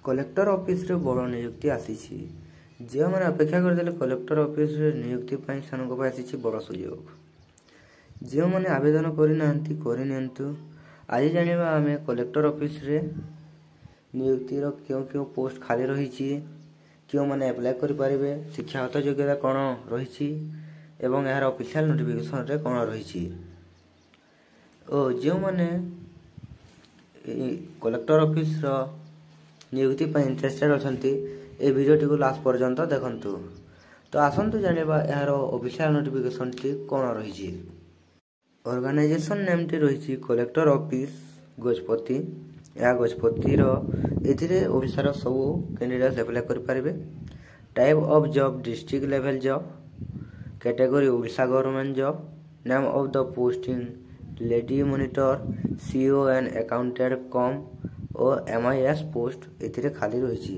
Collector office रे बड़ नियुक्ति आसी जो मैंने अपेक्षा करते कलेक्टर ऑफिस रे नियुक्ति आसी बड़ सुयोग जो मैंने आवेदन करनी आज जाना आम कलेक्टर ऑफिस रे नियुक्तिर क्यों क्यों पोस्ट खाली रही क्यों मैंने अप्लाई करें शिक्षागत योग्यता कौन रही एवं यार ऑफिशियल नोटिफिकेशन रे कौन रही जो मैंने कलेक्टर ऑफिस रो नियुक्ति इंटरेस्टेड अच्छा ये वीडियोटी को लास्ट पर्यंत देखंतु। तो आसतु जानिबा यार ऑफिशियल नोटिफिकेशन टी कौन रही ऑर्गेनाइजेशन नेम टी रही कलेक्टर ऑफिस गजपति या गजपति एथिरे ओडिसा रो सब कैंडिडेट्स अप्लाई कर पारिबे। Type of job district level job category Odisha government job name of the posting lady monitor CO and accountant cum और MIS पोस्ट एथिरे खाली रही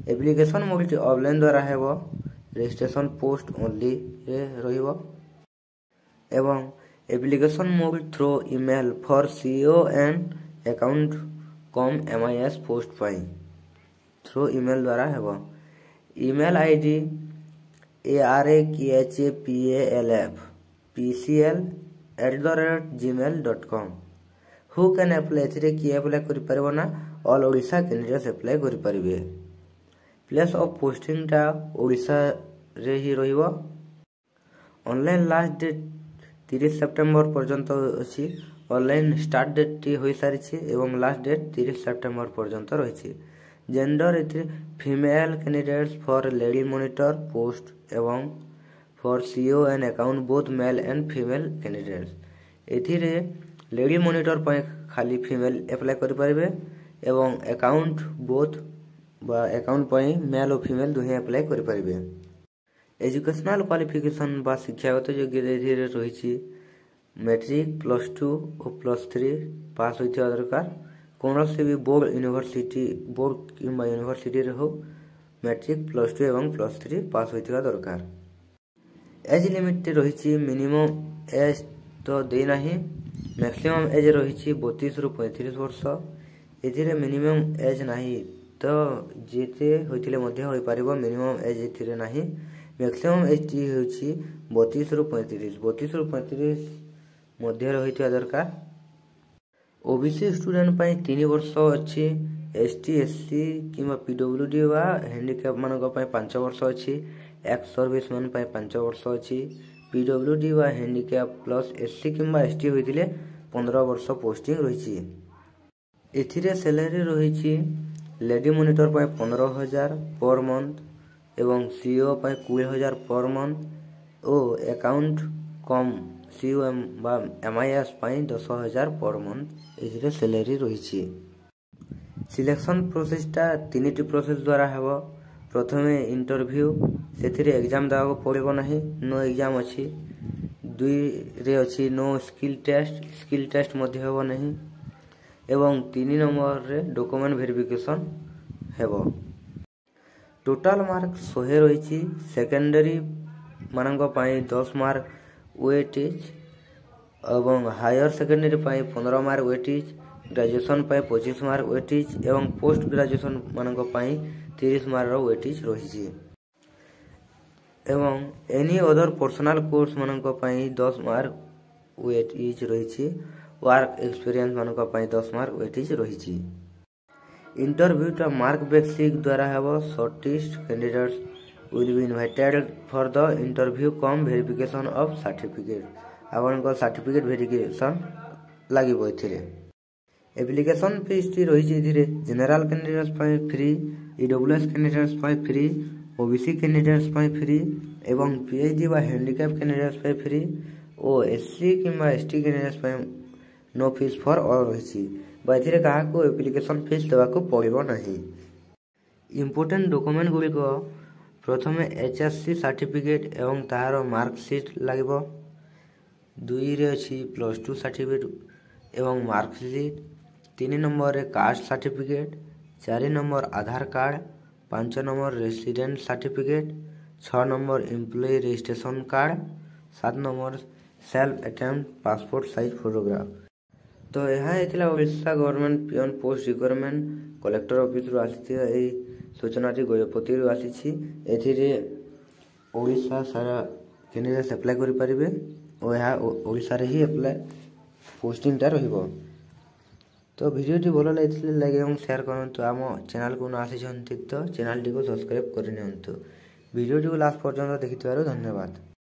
एप्लिकेशन मोड ऑनलाइन द्वारा हेबो रजिस्ट्रेशन पोस्ट ओनली रे रहिबो एवं application mode through email for CO and account cum MIS post पाई थ्रू ईमेल द्वारा हेबो email ID arakhlf@pcl@gmail.com who can apply एथिरे किए अप्लाई करि परबो ना ऑल ओडिशा कैंडिडेट्स अप्लाई करि परिबे। प्लेस ऑफ पोस्टिंग टा ओडिशा रे ही रहिबो। ऑनलाइन लास्ट डेट 30 सितंबर पर्यंत अछि ऑनलाइन स्टार्ट डेट टी होई सारिछि एवं लास्ट डेट 30 सितंबर पर्यंत रहिछि। जेंडर एथिरे female candidates for lady monitor post एवं for CO and account both male and female candidates एथिरे लेडी मॉनिटर पर खाली फीमेल अप्लाई कर पारिबे एवं अकाउंट बोथ बा अकाउंट पर मेल और फीमेल दुहे अप्लाई कर पारिबे। एजुकेशनल क्वालिफिकेशन बा शिक्षागत योग्यता एथिरे रहिछि मैट्रिक +2 और +3 पास होइथिबा दरकार कौन से भी बोर्ड किंबा यूनिवर्सिटी रे हो मैट्रिक +2 एवं +3 पास होइथिबा दरकार। एज लिमिट रही मिनिमम एज तो दे नहीं मैक्सिमम एज रही 32 रु 35 वर्ष एथिरे मिनिमम एज नहीं तो जेते होइथिले मध्य होई पारिबो मिनिमम एज एथिरे नहीं मैक्सिमम एज टी होछि 32 रु 35 मध्य रहिथिबा दरकार। ओबीसी स्टूडेंट पई 3 वर्ष अछि एसटी एससी किंबा पीडब्ल्यूडी वा हैंडीकैप मानक पई 5 वर्ष अछि एक्स सर्विसमैन पई 5 वर्ष अछि पीडब्ल्यूडी वा हैंडीकैप प्लस एससी किंबा एसटी होइथिले 15 वर्ष पोस्टिंग रहिछि। एथिरे सैलरी रहिछि लेडी मॉनिटर पई 15,000 पर मंथ एवं सीओ पई 20,000 पर मंथ और अकाउंट कम सीओएम बा MIS पई 10,000 पर मंथ एथिरे सैलरी रहिछि। सिलेक्शन प्रोसेस टा 3टी प्रोसेस द्वारा हेबो। प्रथमे इंटरव्यू सेथिरे एग्जाम दाको पड़िबो नाही नो एग्जाम अछि 2 रे अछि नो स्किल टेस्ट मध्ये हेबो नाही एवं 3 नंबर रे डॉक्यूमेंट वेरिफिकेशन हेबो। टोटल मार्क 100 रहिछि सेकेंडरी मानक पई 10 मार्क वेटेज एवं हायर सेकेंडरी पई 15 मार्क वेटेज ग्रेजुएशन पई 25 मार्क वेटेज एवं पोस्ट ग्रेजुएशन मानक पई 30 मार्क रो वेटेज रहिछि एवं एनी अदर पर्सनल कोर्स मानक पई 10 मार्क वेटेज रहिछि वर्क एक्सपीरियंस मानक पई 10 मार्क वेटेज रहिछि। इंटरव्यू टा मार्क बेसिक द्वारा हेबो shortlist candidates will be invited for the interview cum verification of certificate आपन सर्टिफिकेट वेरिफिकेशन लागिबो एथिरे। एप्लिकेशन फीस टी रहिछि एथिरे जनरल कैंडिडेट्स पई फ्री ईडब्ल्यूएस कैंडिडेट्स पई फ्री ओबीसी कैंडिडेट्स पई फ्री एवं पीएचडी वा हैंडीकैप कैंडिडेट्स पई फ्री और एससी किंबा एसटी कैंडिडेट्स पई नो फीस फॉर ऑल रहिछि बाथिरे काहा को एप्लिकेशन फीस देबा को पड़िबो नाही। इंपोर्टेंट डॉक्यूमेंट गुडी को प्रथमे एचएससी सर्टिफिकेट एवं तार मार्कशीट लागिबो 2 रे अछि +2 सर्टिफिकेट एवं मार्कशीट 3 नंबर रे caste certificate 4 number Aadhaar card 5 number resident certificate 6 number employ registration card 7 number self attested passport size photograph. तो यहाँ Odisha government peon post requirement collector office रु आसी सूचनाटी गजपति रु आसी ओडिशा सारा कैंडिडेट्स अप्लाई करें और यह ओडिशा रे ही अप्लाई पोस्टिंगटा रहिबो। तो वीडियोटी भल लगे लाइक एवं शेयर करूँ। आम चैनल को न आसी तो चैनल टी को सब्सक्राइब कर वीडियो टी लास्ट पर्यंत देखि धन्यवाद।